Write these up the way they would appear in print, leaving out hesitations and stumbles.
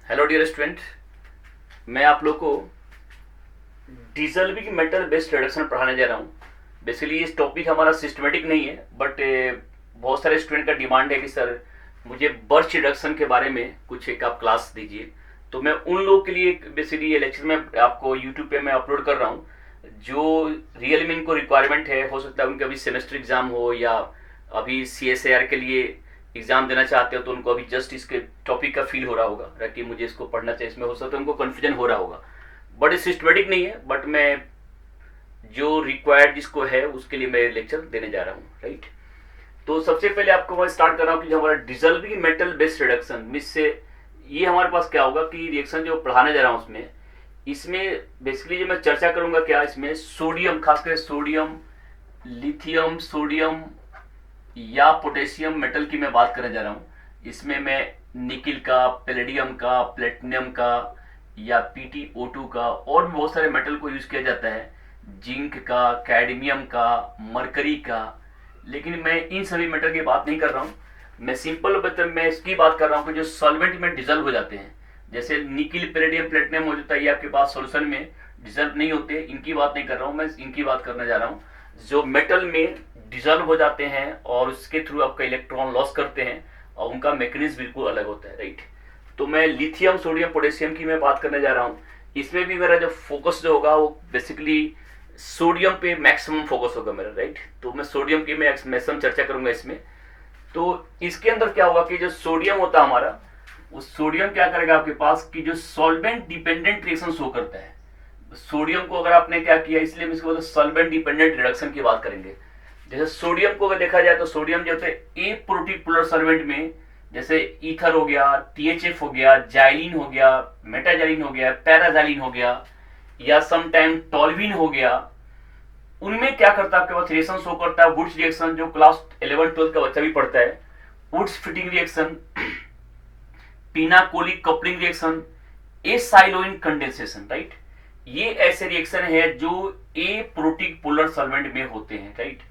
Hello dear student, मैं आप लोग को डिसॉल्विंग मेटल बेस्ड रिडक्शन पढ़ाने जा रहा हूँ। बेसिकली ये टॉपिक हमारा सिस्टमेटिक नहीं है, बट बहुत सारे स्टूडेंट का डिमांड है कि सर मुझे बर्च रिडक्शन के बारे में कुछ एक आप क्लास दीजिए। तो मैं उन लोगों के लिए बेसिकली ये लेक्चर में आपको यूट्यूब पे मैं अपलोड कर रहा हूँ जो रियल में इनको रिक्वायरमेंट है। हो सकता है उनका अभी सेमेस्टर एग्जाम हो या अभी CSIR के लिए एग्जाम देना चाहते हो, तो उनको अभी जस्ट इसके टॉपिक का फील हो रहा होगा कि मुझे इसको पढ़ना चाहिए। इसमें हो सकता है उनको कन्फ्यूजन हो रहा होगा, बट सिस्टमेटिक नहीं है। बट मैं जो रिक्वायर्ड जिसको है उसके लिए मैं लेक्चर देने जा रहा हूँ, राइट। तो सबसे पहले आपको मैं स्टार्ट कर रहा हूँ कि जो हमारा dissolving metal based reduction miss से ये हमारे पास क्या होगा कि रिएक्शन जो पढ़ाने जा रहा हूँ उसमें इसमें बेसिकली जो मैं चर्चा करूंगा क्या, इसमें सोडियम, खासकर सोडियम, लिथियम, सोडियम या पोटेशियम मेटल की मैं बात करने जा रहा हूँ। इसमें मैं निकिल का, पैलेडियम का, प्लेटिनम का या PtO2 का और भी बहुत सारे मेटल को यूज किया जाता है, जिंक का, कैडमियम का, मरकरी का। लेकिन मैं इन सभी मेटल की बात नहीं कर रहा हूँ। मैं सिंपल मैं इसकी बात कर रहा हूँ कि जो सॉल्वेंट में डिजल्व हो जाते हैं, जैसे निकिल, पैलेडियम, प्लेटिनम हो जाता है, ये आपके पास सोल्यूशन में डिजल्व नहीं होते। इनकी बात नहीं कर रहा हूँ, मैं इनकी बात करने जा रहा हूँ जो मेटल में डिजल्व हो जाते हैं और उसके थ्रू आपका इलेक्ट्रॉन लॉस करते हैं और उनका मैकेनिज्म बिल्कुल अलग होता है, राइट। तो मैं लिथियम, सोडियम, पोटेशियम की मैं बात करने जा रहा हूँ। इसमें भी मेरा जो फोकस जो होगा वो बेसिकली सोडियम पे मैक्सिमम फोकस होगा मेरा, राइट। तो मैं सोडियम की मैं मैक्सिमम चर्चा करूंगा इसमें। तो इसके अंदर क्या होगा कि जो सोडियम होता है हमारा, उस सोडियम क्या करेगा आपके पास कि जो सॉल्वेंट डिपेंडेंट रिएक्शन शो करता है। सोडियम को अगर आपने क्या किया, इसलिए हम इसको सॉल्वेंट डिपेंडेंट रिडक्शन की बात करेंगे। जैसे सोडियम को अगर देखा जाए तो सोडियम जो होता है ए प्रोटिक पोलर सॉल्वेंट में, जैसे ईथर हो गया, THF हो गया, जाइलिन हो गया, मेटाजाइलिन हो गया, पैराजाइलिन हो गया या सम टाइम टॉल्विन हो गया, उनमें क्या करता है आपके पास रिएक्शन शो करता है वुड्स रिएक्शन, जो क्लास 11-12 का बच्चा भी पढ़ता है। Wurtz Fittig reaction, pinacolic coupling reaction, acyloin condensation, right. ये ऐसे रिएक्शन है जो ए प्रोटिक पोलर सॉल्वेंट में होते हैं, राइट।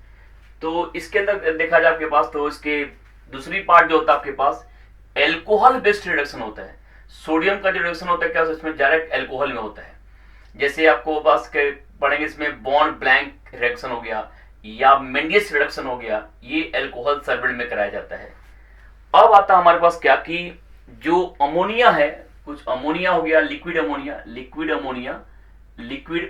तो इसके अंदर देखा जाए आपके पास, तो इसके दूसरी पार्ट जो होता है आपके पास एल्कोहल बेस्ड रिडक्शन होता है। सोडियम का जो रिडक्शन होता है क्या इसमें डायरेक्ट एल्कोहल में होता है। जैसे आपको बस पढ़ेंगे इसमें बॉन्ड ब्लैंक रिडक्शन हो गया या मेंडियस रिडक्शन हो गया, ये एल्कोहल सॉल्वेंट में कराया जाता है। अब आता हमारे पास क्या कि जो अमोनिया है, कुछ अमोनिया हो गया, लिक्विड अमोनिया, लिक्विड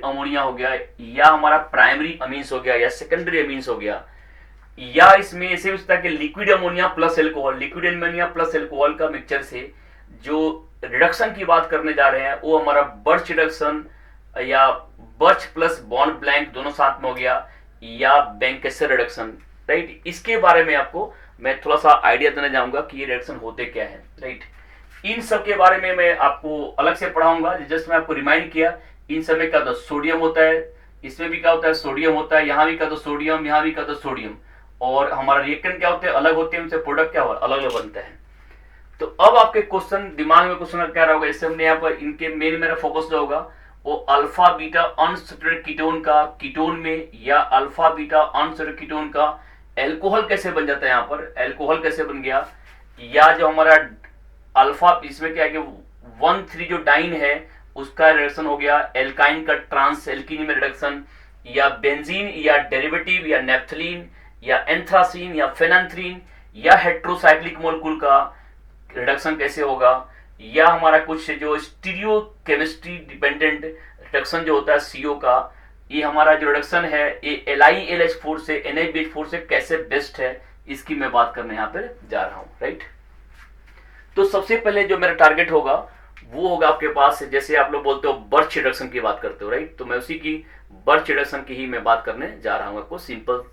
अमोनिया हो गया, या हमारा प्राइमरी अमीन्स हो गया या सेकेंडरी अमीन्स हो गया, या इसमें ऐसे भी होता है कि liquid ammonia plus alcohol, liquid ammonia plus alcohol का मिक्सचर से जो रिडक्शन की बात करने जा रहे हैं वो हमारा बर्च रिडक्शन या बर्च प्लस बॉन्ड ब्लैंक दोनों साथ में हो गया, या बैंकेसर रिडक्शन, राइट। इसके बारे में आपको मैं थोड़ा सा आइडिया देना चाहूंगा कि ये रिडक्शन होते क्या है, राइट। इन सब के बारे में मैं आपको अलग से पढ़ाऊंगा। जस्ट मैं आपको रिमाइंड किया, इन सब में क्या होता है सोडियम होता है, इसमें भी क्या होता है सोडियम होता है, यहाँ भी क्या होता है सोडियम, यहाँ भी क्या होता है सोडियम, और हमारा रिएक्टेंट क्या होते हैं अलग होते हैं, उनसे प्रोडक्ट क्या अलग अलग बनता है। तो अब आपके क्वेश्चन दिमाग में क्वेश्चन क्या होगा, इससे हमने यहाँ पर इनके मेन मेरा फोकस जो होगा वो अल्फा बीटा अनसैचुरेटेड कीटोन का कीटोन में, या अल्फा बीटा अनसैचुरेटेड कीटोन का एल्कोहल कैसे बन जाता है, यहाँ पर एल्कोहल कैसे बन गया, या जो हमारा अल्फा इसमें क्या है कि 1,3 जो डाइन है उसका रिडक्शन हो गया, एल्काइन का ट्रांस एल्कीन में रिडक्शन, या बेंजीन या डेरिवेटिव या नेफ्थलीन या एंथ्रासीन या फेनांथ्रीन या हेट्रोसाइक्लिक मोलेक्यूल का रिडक्शन कैसे होगा, या हमारा कुछ जो स्टीरियो केमिस्ट्री डिपेंडेंट रिडक्शन जो होता है CO का, ये हमारा जो रिडक्शन है ये LiLH4 से NaBH4 से कैसे बेस्ट है, इसकी मैं बात करने यहाँ पे जा रहा हूँ, राइट। तो सबसे पहले जो मेरा टारगेट होगा वो होगा आपके पास, जैसे आप लोग बोलते हो बर्च रिडक्शन की बात करते हो, राइट। तो मैं उसी की बर्च रिडक्शन की ही मैं बात करने जा रहा हूँ आपको सिंपल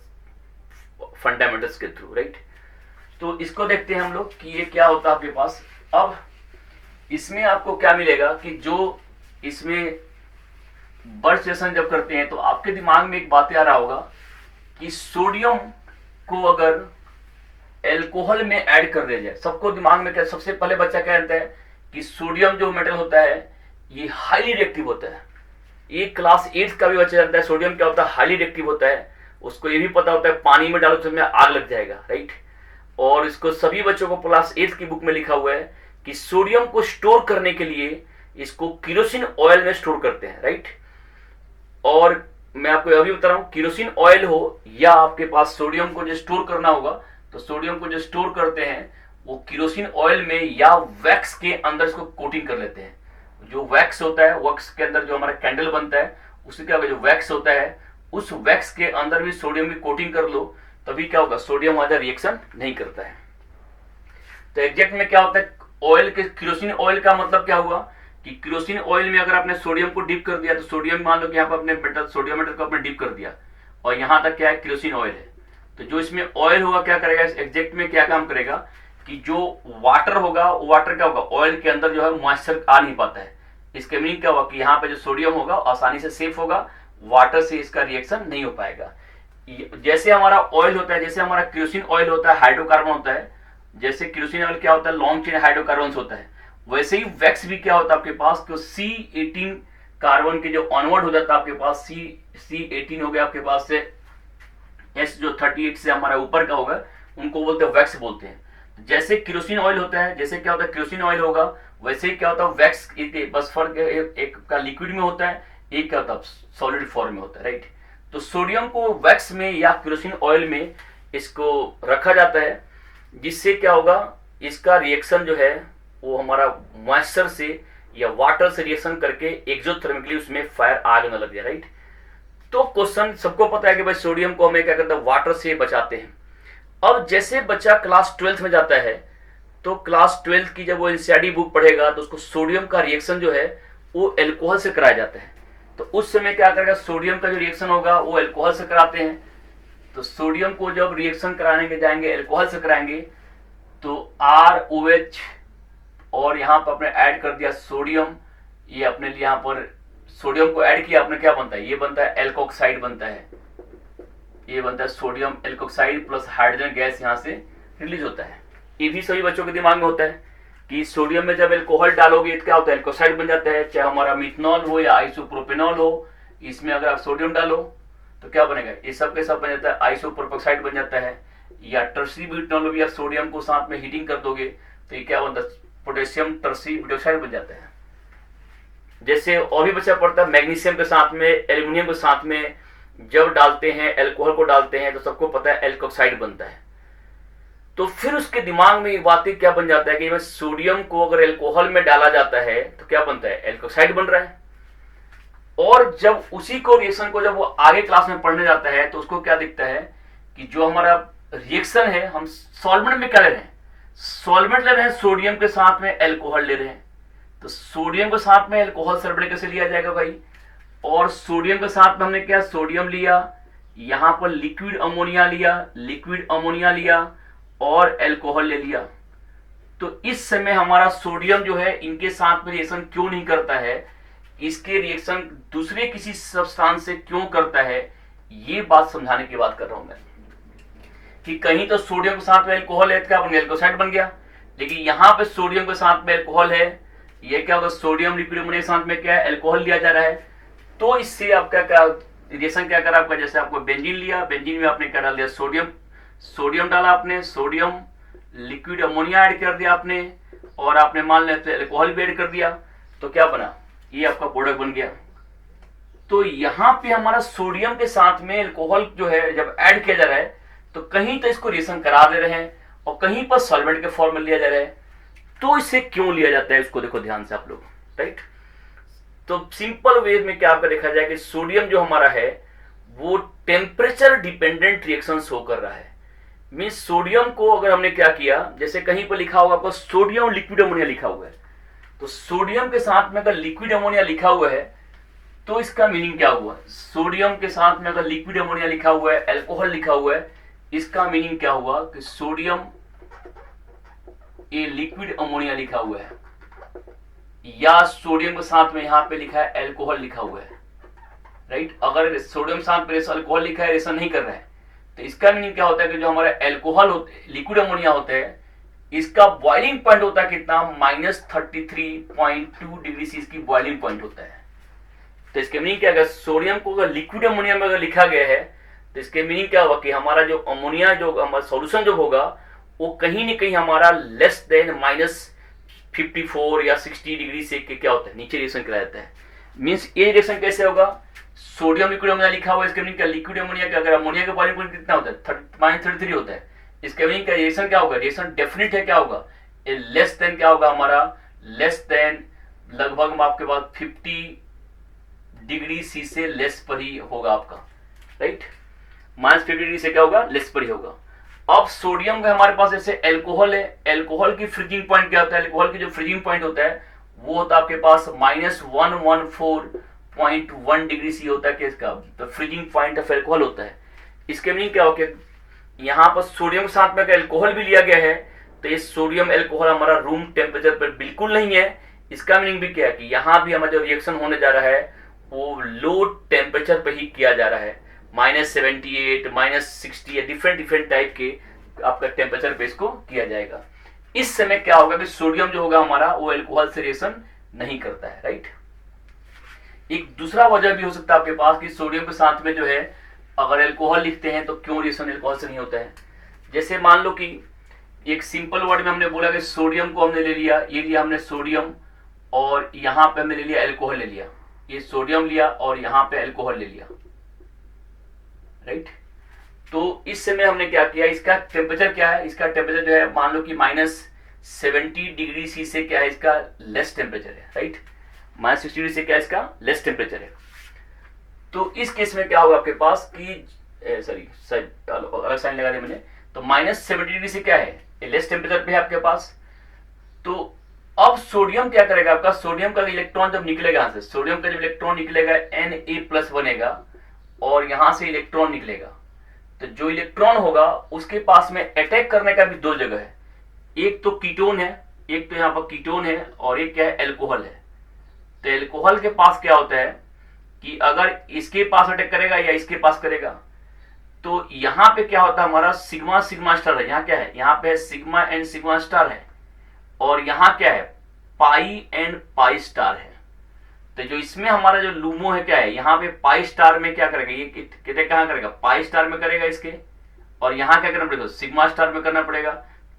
फंडामेंटल्स के थ्रू, राइट। तो इसको देखते हैं हम लोग कि ये क्या होता है आपके पास। अब इसमें आपको क्या मिलेगा कि जो इसमें बर्च रिडक्शन जब करते हैं तो आपके दिमाग में एक बात आ रहा होगा कि सोडियम को अगर एल्कोहल में ऐड कर दिया जाए, सबको दिमाग में क्या सबसे पहले बच्चा क्या कहता है कि सोडियम जो मेटल होता है ये हाईली रिएक्टिव होता है। ये क्लास 8 का भी बच्चा जानता है सोडियम क्या होता है, हाईली रिएक्टिव होता है। उसको ये भी पता होता है पानी में डालो तो उसमें आग लग जाएगा, राइट। और इसको सभी बच्चों को क्लास 8 की बुक में लिखा हुआ है कि सोडियम को स्टोर करने के लिए इसको केरोसिन ऑयल में स्टोर करते हैं, राइट। और मैं आपको अभी बता रहा हूं, केरोसिन ऑयल हो या आपके पास सोडियम को जो स्टोर करना होगा, तो सोडियम को जो स्टोर करते हैं वो केरोसिन ऑयल में या वैक्स के अंदर इसको कोटिंग कर लेते हैं। जो वैक्स होता है, वैक्स के अंदर जो हमारा कैंडल बनता है, उससे क्या होगा, जो वैक्स होता है उस वैक्स के अंदर भी सोडियम की कोटिंग कर लो, तभी क्या होगा, सोडियम वहां रिएक्शन नहीं करता है। तो एग्जैक्ट में क्या होता है, ऑयल के केरोसिन ऑयल का मतलब क्या हुआ कि केरोसिन ऑयल में अगर आपने सोडियम को डिप कर दिया, तो सोडियम मान लो कि यहाँ पर अपने मेटल, सोडियम मेटल को आपने डिप कर दिया और यहाँ तक क्या है, केरोसिन ऑयल है। तो जो इसमें ऑयल होगा क्या करेगा, एग्जैक्ट में क्या काम करेगा कि जो वाटर होगा, वाटर क्या होगा, ऑयल के अंदर जो है मॉइस्चर आ नहीं पाता है। इसके मीनिंग क्या होगा कि यहाँ पे जो सोडियम होगा आसानी से सेफ होगा, वाटर से इसका रिएक्शन नहीं हो पाएगा। जैसे हमारा ऑयल होता है, जैसे हमारा केरोसिन ऑयल होता है, हाइड्रोकार्बन होता है, जैसे केरोसिन ऑयल क्या होता है, लॉन्ग चेन हाइड्रोकार्बन होता है, वैसे ही वैक्स भी क्या होता है आपके पास, तो C18 कार्बन के जो ऑनवर्ड हो जाता है आपके पास, C18 हो गया आपके पास से, S जो 38 से हमारा ऊपर का होगा, उनको बोलते हैं वैक्स बोलते हैं। जैसे केरोसिन ऑयल होता है, जैसे क्या होता है केरोसिन ऑयल होगा, वैसे ही क्या होता है वैक्स, बस फर्क एक का लिक्विड में होता है, एक क्या होता है सॉलिड फॉर्म में होता है, राइट। तो सोडियम को वैक्स में या केरोसिन ऑयल में इसको रखा जाता है, जिससे क्या होगा, इसका रिएक्शन जो है वो हमारा मॉइस्चर से या वाटर से रिएक्शन करके एक्सोथर्मिकली उसमें फायर आग न लग जाए, राइट। तो क्वेश्चन सबको पता है कि भाई सोडियम को हमें क्या करते हैं, वाटर से बचाते हैं। अब जैसे बच्चा क्लास 12th में जाता है, तो क्लास 12th की जब वो एनसीईआरटी बुक पढ़ेगा, तो उसको सोडियम का रिएक्शन जो है वो एल्कोहल से कराया जाता है। तो उस समय क्या करेगा, सोडियम का जो रिएक्शन होगा वो एल्कोहल से कराते हैं। तो सोडियम को जब रिएक्शन कराने के जाएंगे, एल्कोहल से कराएंगे, तो ROH और यहाँ पर आपने ऐड कर दिया सोडियम, ये अपने लिए यहाँ पर सोडियम को ऐड किया आपने, क्या बनता है, ये बनता है एल्कोक्साइड बनता है, ये बनता है sodium alkoxide plus hydrogen gas यहाँ से रिलीज होता है। ये भी सभी बच्चों के दिमाग में होता है कि सोडियम में जब एल्कोहल डालोगे तो क्या होता है, एल्कोक्साइड बन जाता है। चाहे हमारा मिथनॉल हो या आइसोप्रोपेनॉल हो, इसमें अगर आप सोडियम डालो तो क्या बनेगा, ये सब के सब बन जाता है आइसोप्रोपेक्साइड बन जाता है। या टर्सरी ब्यूटेनॉल भी आप सोडियम को साथ में हीटिंग कर दोगे तो ये क्या बनता है, पोटेशियम टर्सरी ब्यूटोक्साइड बन जाता है। जैसे और भी बच्चा पड़ता है मैग्नीशियम के साथ में, एल्यूमिनियम के साथ में जब डालते हैं, एल्कोहल को डालते हैं, तो सबको पता है एल्कोक्साइड बनता है। तो फिर उसके दिमाग में ये बातें क्या बन जाता है कि सोडियम को अगर एल्कोहल में डाला जाता है तो क्या बनता है, एल्कोक्साइड बन रहा है। और जब उसी को रिएक्शन को जब वो आगे क्लास में पढ़ने जाता है, तो उसको क्या दिखता है कि जो हमारा रिएक्शन है, हम सॉल्वेंट में क्या ले रहे हैं, सॉल्वेंट ले रहे हैं, सोडियम के साथ में एल्कोहल ले रहे हैं। तो सोडियम के साथ में एल्कोहल सॉल्वेंट कैसे लिया जाएगा भाई, और सोडियम के साथ में हमने क्या, सोडियम लिया, यहां पर लिक्विड अमोनिया लिया, लिक्विड अमोनिया लिया और एल्कोहल ले लिया। तो इस समय हमारा सोडियम जो है इनके साथ में रिएक्शन क्यों नहीं करता है, इसके रिएक्शन दूसरे किसी सब्सटेंस से क्यों करता है, ये बात समझाने की बात कर रहा हूं मैं। कि कहीं तो सोडियम के साथ में एल्कोहल है, क्या बन गया, एल्कोसाइड बन गया, लेकिन यहां पे सोडियम के साथ में एल्कोहल है, ये क्या होगा, सोडियम लिक्विड अमोनिया के साथ में क्या है, एल्कोहल लिया जा रहा है। तो इससे आपका क्या रिएक्शन क्या करा आपका, जैसे आपको बेंजीन लिया, बेंजीन में आपने क्या डाल दिया, सोडियम, सोडियम डाला आपने, सोडियम लिक्विड अमोनिया ऐड कर दिया आपने, और आपने मान लिया तो एल्कोहल भी ऐड कर दिया, तो क्या बना, ये आपका प्रोडक्ट बन गया। तो यहाँ पे हमारा सोडियम के साथ में एल्कोहल जो है जब ऐड किया जा रहा है, तो कहीं तो इसको रिएक्शन करा दे रहे हैं और कहीं पर सॉल्वेंट के फॉर्म में लिया जा रहा है। तो इसे क्यों लिया जाता है, इसको देखो ध्यान से आप लोग, राइट। तो सिंपल वे में क्या आपका देखा जाए कि सोडियम जो हमारा है वो टेम्परेचर डिपेंडेंट रिएक्शन शो कर रहा है। मींस सोडियम को अगर हमने क्या किया, जैसे कहीं पर लिखा होगा आपको सोडियम लिक्विड अमोनिया लिखा हुआ है, तो सोडियम के साथ में अगर लिक्विड अमोनिया लिखा हुआ है तो इसका मीनिंग क्या हुआ, सोडियम के साथ में अगर लिक्विड अमोनिया लिखा हुआ है, एल्कोहल लिखा हुआ है, इसका मीनिंग क्या हुआ कि सोडियम ये लिक्विड अमोनिया लिखा हुआ है, या सोडियम के साथ में यहां पे लिखा है एल्कोहल लिखा हुआ है, राइट। अगर सोडियम साथ में अल्कोहल लिखा है, रिएक्शन नहीं कर रहा है, तो इसका मीनिंग क्या होता है कि जो हमारा एल्कोहल लिक्विड अमोनिया होता है, इसका बॉइलिंग पॉइंट होता है कितना, -33.2 डिग्री C की बॉइलिंग पॉइंट होता है। तो इसके मीनिंग क्या है, सोडियम को अगर लिक्विड अमोनिया में अगर लिखा गया है, तो इसके मीनिंग क्या होगा कि हमारा जो अमोनिया जो हमारा सॉल्यूशन जो होगा वो कहीं न कहीं हमारा लेस देन 54 या 60 डिग्री से क्या होता है, नीचे रिएक्शन करा जाता है। मीन्स ये रिएक्शन कैसे होगा, सोडियम लिक्विड अमोनिया लिखा हुआ है, इसके मीनिंग क्या, लिक्विड अमोनिया का अगर अमोनिया का बॉइलिंग पॉइंट कितना होता है, -33 होता है। इसके मीनिंग का रिएक्शन क्या होगा, रिएक्शन डेफिनेट है, क्या होगा, लेस देन क्या होगा हमारा, लेस देन लगभग आपके पास 50 डिग्री सी से लेस पर ही होगा आपका, राइट। -50 डिग्री से क्या होगा, लेस पर ही होगा। अब सोडियम का हमारे पास जैसे एल्कोहल है, एल्कोहल की फ्रीजिंग पॉइंट क्या होता है, एल्कोहल की जो फ्रीजिंग पॉइंट होता है वो होता है आपके पास -114.1 डिग्री सी होता है, किसका, तो फ्रीजिंग पॉइंट ऑफ एल्कोहल होता है। इसके मीनिंग क्या हो गया, यहाँ पर सोडियम के साथ में अगर एल्कोहल भी लिया गया है तो ये सोडियम एल्कोहल हमारा रूम टेम्परेचर पर बिल्कुल नहीं है। इसका मीनिंग भी क्या है कि यहाँ भी हमारा जो रिएक्शन होने जा रहा है वो लो टेम्परेचर पर ही किया जा रहा है, -78 -60 या डिफरेंट टाइप के आपका टेम्परेचर पे इसको किया जाएगा। इस समय क्या होगा कि सोडियम जो होगा हमारा वो एल्कोहल से रिएक्शन नहीं करता है, राइट। एक दूसरा वजह भी हो सकता है आपके पास कि सोडियम के साथ में जो है अगर एल्कोहल लिखते हैं तो क्यों रिएक्शन एल्कोहल से नहीं होता है। जैसे मान लो कि एक सिंपल वर्ड में हमने बोला कि सोडियम को हमने ले लिया, ये लिया हमने सोडियम और यहाँ पे हमने ले लिया एल्कोहल ले लिया, ये सोडियम लिया और यहाँ पे एल्कोहल ले लिया, राइट। तो इस समय हमने क्या किया, इसका टेम्परेचर क्या है, इसका टेम्परेचर जो है मान लो कि -70 डिग्री सी से क्या है, इसका लेस टेम्परेचर है, राइट। -60 डिग्री से क्या है, इसका लेस टेम्परेचर है। तो इस केस में क्या होगा आपके पास कि सॉरी अलग साइन लगा दिया मैंने, तो -70 डिग्री से क्या है, लेस टेम्परेचर पे है आपके पास। तो अब सोडियम क्या करेगा, आपका सोडियम का इलेक्ट्रॉन जब निकलेगा यहाँ से, सोडियम का जब इलेक्ट्रॉन निकलेगा Na+ बनेगा और यहां से इलेक्ट्रॉन निकलेगा। तो जो इलेक्ट्रॉन होगा उसके पास में अटैक करने का भी दो जगह है, एक तो कीटोन है, एक तो यहाँ पर कीटोन है और एक क्या है, एल्कोहल है। तो एल्कोहल के पास क्या होता है कि अगर इसके पास अटैक करेगा या इसके पास करेगा, तो यहाँ पे क्या होता है हमारा सिग्मा सिग्मा स्टार है, यहाँ क्या है, यहाँ पे है सिग्मा एंड सिग्मा स्टार है और यहाँ क्या है, पाई एंड पाई स्टार है। तो जो इसमें हमारा जो लूमो है क्या है, यहाँ पे पाई स्टार में क्या करेगा, ये कितने कहाँ करेगा, पाई स्टार में करेगा इसके, और यहाँ क्या करना पड़ेगा, सिग्मा स्टार में करना पड़ेगा।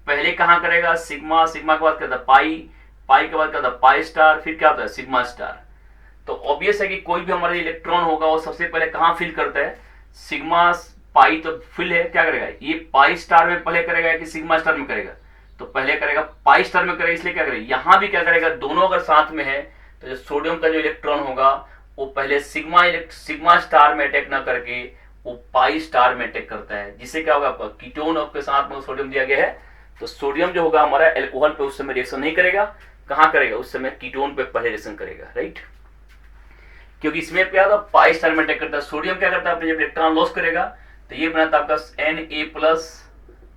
पहले कहाँ करेगा, सिग्मा, सिग्मा के बाद करता पाई, पाई के बाद करता पाई स्टार, फिर क्या होता है सिग्मा स्टार। तो ऑब्वियस है कि कोई भी हमारा इलेक्ट्रॉन होगा वो सबसे पहले कहाँ फिल करता है, सिग्मा पाई तो फिल है, क्या करेगा, ये पाई स्टार में पहले करेगा कि सिग्मा स्टार में करेगा, तो पहले करेगा पाई स्टार में करेगा। इसलिए क्या करेगा, यहाँ भी क्या करेगा, दोनों अगर साथ में है तो जो सोडियम का जो इलेक्ट्रॉन होगा वो पहले सिग्मा स्टार में अटैक ना करके वो पाई स्टार में अटैक करता है, जिससे क्या होगा, आपका कीटोन के साथ में सोडियम दिया गया है। तो सोडियम जो होगा हमारा एल्कोहल पे उस समय रिएक्शन नहीं करेगा, कहाँ करेगा, उस समय कीटोन पे पहले रिएक्शन करेगा, राइट। क्योंकि इसमें क्या होता है, पाई स्टार में अटैक करता है। सोडियम क्या करता है, अपने जब इलेक्ट्रॉन लॉस करेगा तो ये बनाता है आपका Na+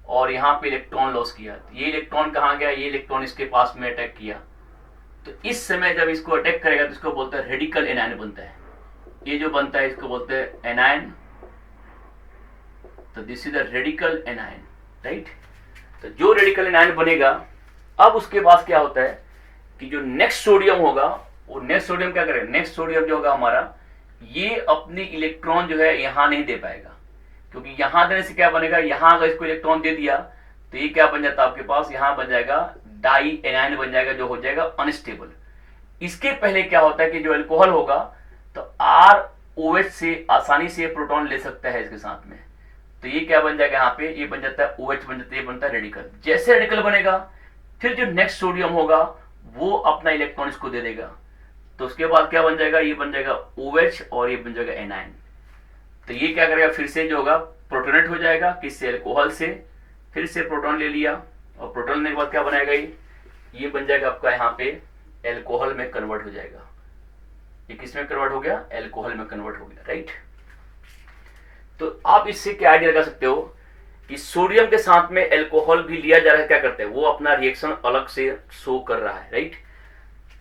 और यहाँ पे इलेक्ट्रॉन लॉस किया, ये इलेक्ट्रॉन कहाँ गया, ये इलेक्ट्रॉन इसके पास में अटैक किया। तो इस समय जब इसको अटैक करेगा तो इसको बोलते हैं रेडिकल एनायन बनता है, ये जो बनता है इसको बोलते हैं एनायन। तो this is the radical anion, right. तो जो रेडिकल एनायन बनेगा, अब उसके बाद क्या होता है कि जो नेक्स्ट सोडियम होगा वो नेक्स्ट सोडियम क्या करेगा, नेक्स्ट सोडियम जो होगा हमारा ये अपनी इलेक्ट्रॉन जो है यहाँ नहीं दे पाएगा, क्योंकि यहाँ देने से क्या बनेगा, यहाँ अगर इसको इलेक्ट्रॉन दे दिया तो ये क्या बन जाता है आपके पास, यहाँ बन जाएगा डाई एनायन बन जाएगा, जो हो जाएगा अनस्टेबल। इसके पहले क्या होता है कि जो अल्कोहल होगा तो ROH से आसानी से प्रोटॉन ले सकता है इसके साथ में, तो ये क्या बन जाएगा, यहाँ पे ये बन जाता है OH बन जाता है, ये बनता है रेडिकल। जैसे रेडिकल बनेगा फिर जो नेक्स्ट सोडियम होगा वो अपना इलेक्ट्रॉन इसको दे देगा, तो उसके बाद क्या बन जाएगा, ये बन जाएगा OH और ये बन जाएगा एनायन। तो ये क्या करेगा, फिर से जो होगा प्रोटोनेट हो जाएगा, किससे, एल्कोहल से, फिर से प्रोटॉन ले लिया और प्रोटॉन लेने के बाद क्या बनाएगा, ये बन जाएगा आपका यहाँ पे एल्कोहल में कन्वर्ट हो जाएगा। ये किस में कन्वर्ट हो गया, एल्कोहल में कन्वर्ट हो गया, राइट। तो आप इससे क्या आइडिया लगा सकते हो कि सोडियम के साथ में एल्कोहल भी लिया जा रहा है, क्या करते हैं वो अपना रिएक्शन अलग से शो कर रहा है, राइट।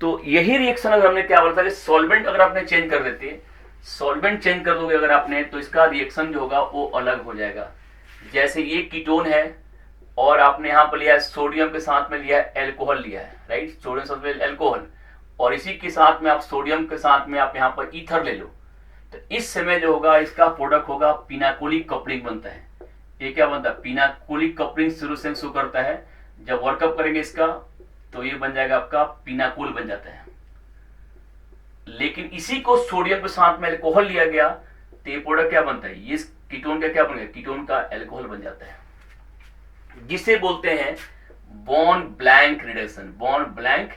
तो यही रिएक्शन अगर हमने क्या बोला था कि सॉल्वेंट अगर आपने चेंज कर देते, सॉल्वेंट चेंज कर दोगे अगर आपने, तो इसका रिएक्शन जो होगा वो अलग हो जाएगा। जैसे ये कीटोन है और आपने यहाँ पर लिया है सोडियम के साथ में लिया है एल्कोहल लिया है, राइट, सोडियम साथ में एल्कोहल, और इसी के साथ में आप सोडियम के साथ में आप यहाँ पर ईथर ले लो, तो इस समय जो होगा इसका प्रोडक्ट होगा पिनाकोलिक कपलिंग बनता है। ये क्या बनता है, पिनाकोलिक कपलिंग शुरू से शो करता है। जब वर्कअप करेंगे इसका तो ये बन जाएगा आपका पिनाकोल बन जाता है। लेकिन इसी को सोडियम के साथ में अल्कोहल लिया गया तो ये प्रोडक्ट क्या बनता है, ये कीटोन का क्या बन गया, कीटोन का अल्कोहल बन जाता है, जिसे बोलते हैं bond blank reduction, bond blank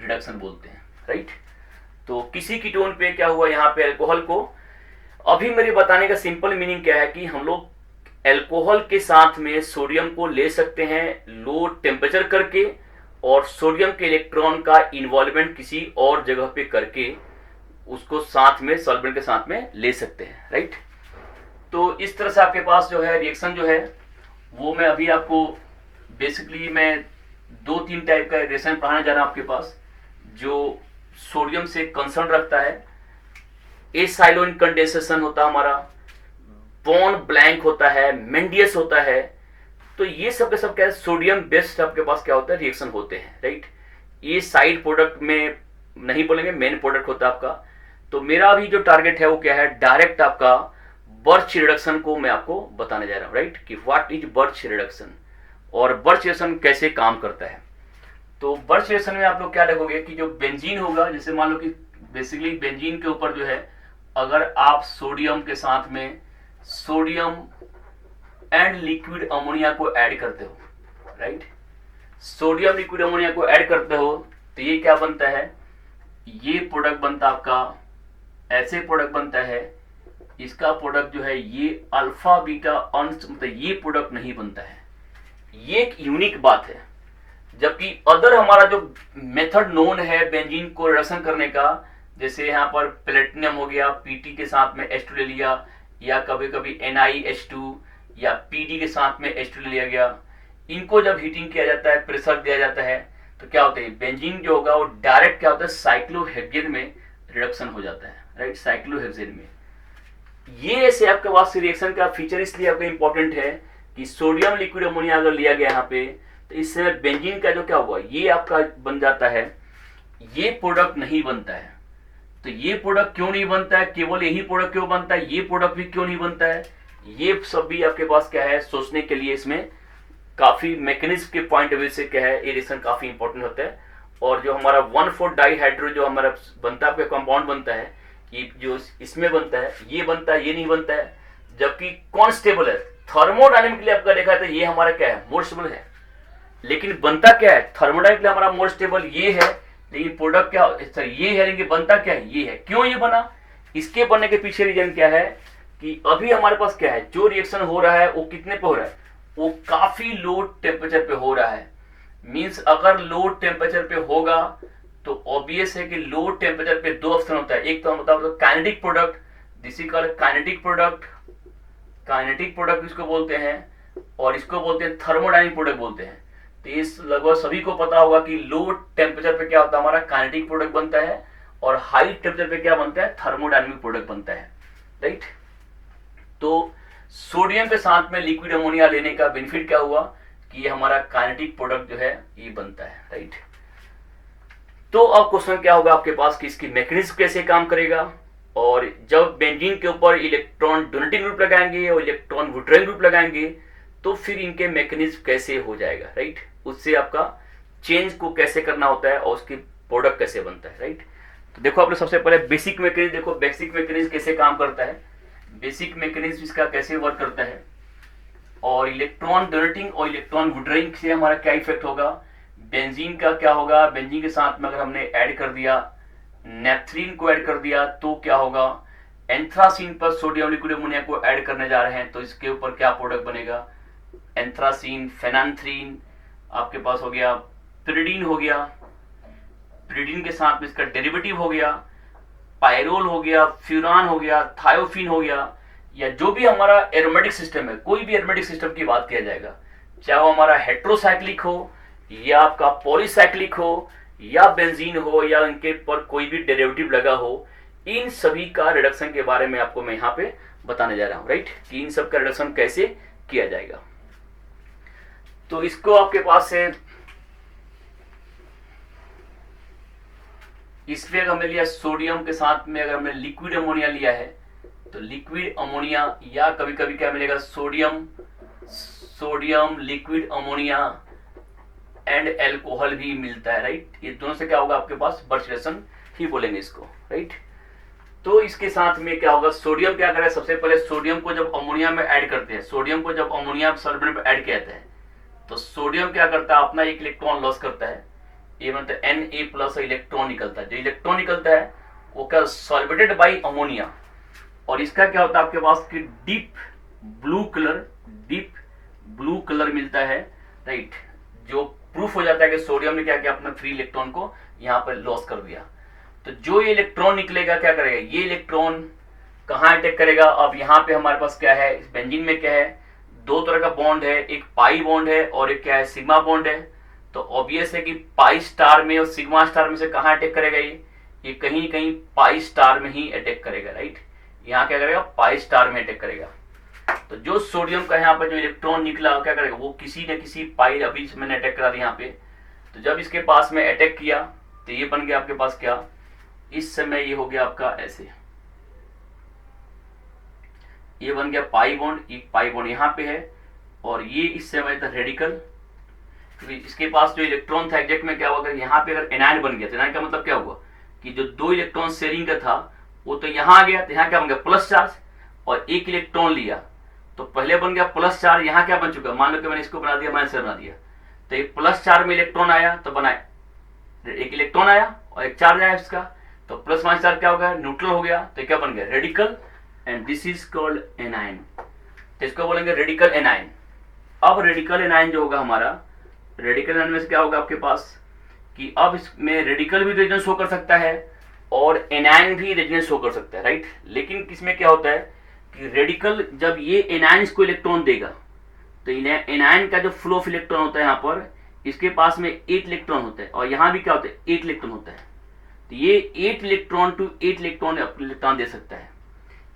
reduction बोलते हैं, राइट। तो किसी कीटोन पे क्या हुआ, यहाँ पे अल्कोहल को, अभी मेरे बताने का सिंपल मीनिंग क्या है कि हम लोग अल्कोहल के साथ में सोडियम को ले सकते हैं लो टेम्परेचर करके, और सोडियम के इलेक्ट्रॉन का इन्वॉल्वमेंट किसी और जगह पे करके उसको साथ में सॉल्वेंट के साथ में ले सकते हैं, राइट। तो इस तरह से आपके पास जो है रिएक्शन जो है वो मैं अभी आपको बेसिकली मैं 2-3 टाइप का रिएक्शन पढ़ाने जा रहा हूं आपके पास, जो सोडियम से कंसर्न रखता है। एसाइलोन कंडेंसेशन होता है हमारा, बॉन्ड ब्लैंक होता है, मेंडियस होता है। तो ये सब के सब क्या है, सोडियम बेस्ड आपके पास क्या होता है रिएक्शन होते हैं, राइट। ये साइड प्रोडक्ट में नहीं बोलेंगे, मेन प्रोडक्ट होता है आपका। तो मेरा अभी जो टारगेट है वो क्या है, डायरेक्ट आपका बर्च रिडक्शन को मैं आपको बताने जा रहा हूं, राइट, कि व्हाट इज बर्च रिडक्शन और बर्च रिडक्शन कैसे काम करता है। तो बर्च रिडक्शन में आप लोग क्या देखोगे कि जो बेंजीन होगा, जैसे मान लो कि बेसिकली बेंजीन के ऊपर जो है अगर आप सोडियम के साथ में सोडियम एंड लिक्विड अमोनिया को ऐड करते हो, राइट, सोडियम लिक्विड अमोनिया को ऐड करते हो तो ये क्या बनता है, ये प्रोडक्ट बनता आपका, ऐसे प्रोडक्ट बनता है। इसका प्रोडक्ट जो है ये अल्फा बीटा अंश, मतलब ये प्रोडक्ट नहीं बनता है। ये एक यूनिक बात है। जबकि अदर हमारा जो मेथड नोन है बेंजीन को रिडक्शन करने का, जैसे यहाँ पर प्लेटिनम हो गया, पीटी के साथ में H2 ले लिया, या कभी कभी NiH2 या PD के साथ में H2 ले लिया गया, इनको जब हीटिंग किया जाता है, प्रेशर दिया जाता है, तो क्या होता है बेंजीन जो होगा वो डायरेक्ट क्या होता है साइक्लोहेक्सेन में रिडक्शन हो जाता है, राइट, साइक्लोहेक्सेन में। ये ऐसे आपके पास रिएक्शन का फीचर इसलिए आपका इंपॉर्टेंट है कि सोडियम लिक्विड अमोनिया अगर लिया गया यहाँ पे तो इससे बेंजीन का जो क्या हुआ ये आपका बन जाता है, ये प्रोडक्ट नहीं बनता है। तो ये प्रोडक्ट क्यों नहीं बनता है, केवल यही प्रोडक्ट क्यों बनता है, ये प्रोडक्ट भी क्यों नहीं बनता है, ये सब भी आपके पास क्या है सोचने के लिए इसमें काफी मैकेनिज्म के पॉइंट ऑफ व्यू से क्या है ये रिएक्शन काफी इंपॉर्टेंट होता है। और जो हमारा 1,4-डाइहाइड्रो जो हमारा बनता है कंपाउंड बनता है, ये जो इसमें बनता है ये बनता है, ये नहीं बनता है, जबकि कौन स्टेबल है थर्मोडायनेमिकली आपका देखा है तो ये हमारा क्या है मोर स्टेबल है। लेकिन बनता क्या है थर्मोडायनेमिकली हमारा मोर स्टेबल ये है, लेकिन प्रोडक्ट क्या सर ये है, लेकिन बनता क्या है ये है। क्यों ये बना, इसके बनने के पीछे रीजन क्या है कि अभी हमारे पास क्या है जो रिएक्शन हो रहा है वो कितने पे हो रहा है, वो काफी लो टेम्परेचर पे हो रहा है। मींस अगर लो टेम्परेचर पे होगा तो ऑब्वियस है कि लो टेम्परेचर पे दो ऑप्शन होता है, एक तो मतलब kinetic product, this is called kinetic product, kinetic product इसको बोलते हैं, और इसको बोलते हैं थर्मोडायनेमिक प्रोडक्ट बोलते हैं। तो इस लगभग सभी को पता होगा कि लो टेम्परेचर पे क्या होता है हमारा काइनेटिक प्रोडक्ट बनता है, और हाई टेम्परेचर पे क्या बनता है थर्मोडायनेमिक प्रोडक्ट बनता है, राइट। तो सोडियम के साथ में लिक्विड अमोनिया लेने का बेनिफिट क्या हुआ कि ये हमारा काइनेटिक प्रोडक्ट जो है ये बनता है, राइट। तो अब क्वेश्चन क्या होगा आपके पास कि इसकी मैकेनिज्म कैसे काम करेगा, और जब बेंजीन के ऊपर इलेक्ट्रॉन डोनेटिंग ग्रुप लगाएंगे और इलेक्ट्रॉन विड्रॉइंग ग्रुप लगाएंगे तो फिर इनके मैकेनिज्म कैसे हो जाएगा, राइट, उससे आपका चेंज को कैसे करना होता है और उसकी प्रोडक्ट कैसे बनता है, राइट। तो देखो आप लोग सबसे पहले बेसिक मैकेनिज्म देखो, बेसिक मैकेनिज्म कैसे काम करता है, बेसिक मैकेनिज्म इसका कैसे वर्क करता है, और इलेक्ट्रॉन डोनेटिंग और इलेक्ट्रॉन विड्रॉइंग से हमारा क्या इफेक्ट होगा, बेंजीन का क्या होगा, बेंजीन के साथ में अगर हमने ऐड कर दिया नेफ्थलीन को ऐड कर दिया तो क्या होगा, एंथ्रासीन पर सोडियम लिक्विड अमोनिया को ऐड करने जा रहे हैं तो इसके ऊपर क्या प्रोडक्ट बनेगा, एंथ्रासीन, फेनांथ्रीन, आपके पास हो गया पिरिडीन हो गया, पिरिडीन के साथ में इसका डेरिवेटिव हो गया पायरोल हो गया, फ्यूरान हो गया, थायोफिन हो गया, या जो भी हमारा एरोमेटिक सिस्टम है, कोई भी एरोमेटिक सिस्टम की बात किया जाएगा, चाहे वो हमारा हेट्रोसाइक्लिक हो या आपका पॉलीसाइक्लिक हो या बेंजीन हो या इनके पर कोई भी डेरिवेटिव लगा हो, इन सभी का रिडक्शन के बारे में आपको मैं यहाँ पे बताने जा रहा हूँ, राइट, कि इन सब का रिडक्शन कैसे किया जाएगा। तो इसको आपके पास से इसमें अगर हमने लिया सोडियम के साथ में अगर हमने लिक्विड अमोनिया लिया है तो लिक्विड अमोनिया, या कभी कभी क्या मिलेगा sodium liquid ammonia and alcohol भी मिलता है, राइट। ये दोनों से क्या होगा आपके पास, बर्च रिएक्शन ही बोलेंगे इसको, राइट। तो इसके साथ में क्या होगा, सोडियम क्या करे, सबसे पहले सोडियम को जब अमोनिया में ऐड करते हैं, सोडियम को जब अमोनिया सॉल्वेंट में ऐड किया जाता है, तो सोडियम क्या करता है, अपना एक इलेक्ट्रॉन लॉस करता है, ये मतलब Na+ इलेक्ट्रॉन निकलता है। जो इलेक्ट्रॉन निकलता है वो क्या, सॉल्वेटेड बाई अमोनिया, और इसका क्या होता है आपके पास कि डीप ब्लू कलर मिलता है, राइट। जो प्रूफ हो जाता है कि सोडियम ने क्या किया, अपने फ्री इलेक्ट्रॉन को यहाँ पर लॉस कर दिया। तो जो ये इलेक्ट्रॉन निकलेगा क्या करेगा, ये इलेक्ट्रॉन कहाँ अटैक करेगा। अब यहाँ पे हमारे पास क्या है, इस बेंजीन में क्या है, दो तरह का बॉन्ड है, एक पाई बॉन्ड है और एक क्या है, सिग्मा बॉन्ड है। तो ऑब्वियस है कि पाई स्टार में और सिग्मा स्टार में से कहाँ अटैक करेगा, ये कहीं कहीं पाई स्टार में ही अटैक करेगा, राइट। यहाँ क्या करेगा, पाई स्टार में अटैक करेगा। तो जो सोडियम का यहाँ पर जो इलेक्ट्रॉन निकला क्या करेगा, वो किसी न किसी पाई, अभी मैंने अटैक करा दिया यहाँ पे। तो जब इसके पास में अटैक किया तो ये बन गया आपके पास क्या, इस समय ये हो गया आपका ऐसे, ये बन गया पाई बॉन्ड, एक पाई बॉन्ड यहाँ पे है, और ये इस समय था रेडिकल, क्योंकि इसके पास जो इलेक्ट्रॉन था एग्जैक्ट में क्या होगा, यहाँ पे अगर एनायन बन गया तो एनायन का मतलब क्या हुआ कि जो दो इलेक्ट्रॉन शेयरिंग का था वो तो यहाँ आ गया, तो यहाँ क्या बन गया, प्लस चार्ज, और एक इलेक्ट्रॉन लिया तो पहले बन गया प्लस चार्ज, यहाँ क्या बन चुका, मान लो कि मैंने इसको बना दिया, माइनस बना दिया, तो एक प्लस चार्ज में इलेक्ट्रॉन आया तो बनाए, एक इलेक्ट्रॉन आया और एक चार्ज आया इसका, तो प्लस माइनस चार्ज क्या हो गया, न्यूट्रल हो गया, तो क्या बन गया, radical, and this is called anion. तो इसको बोलेंगे रेडिकल एनायन। अब रेडिकल एनायन जो होगा हमारा, रेडिकल एनायन में से क्या होगा आपके पास कि अब इसमें रेडिकल भी रेजोनेंस शो कर सकता है और एनायन भी रेजोनेंस शो कर सकता है, राइट। लेकिन किसमें क्या होता है कि रेडिकल जब ये एनायंस को इलेक्ट्रॉन देगा तो एनायन का जो फ्लो ऑफ इलेक्ट्रॉन होता है यहाँ पर, इसके पास में 8 इलेक्ट्रॉन होता है और यहाँ भी क्या होता है, 8 इलेक्ट्रॉन होता है। तो ये 8 इलेक्ट्रॉन टू 8 इलेक्ट्रॉन दे सकता है।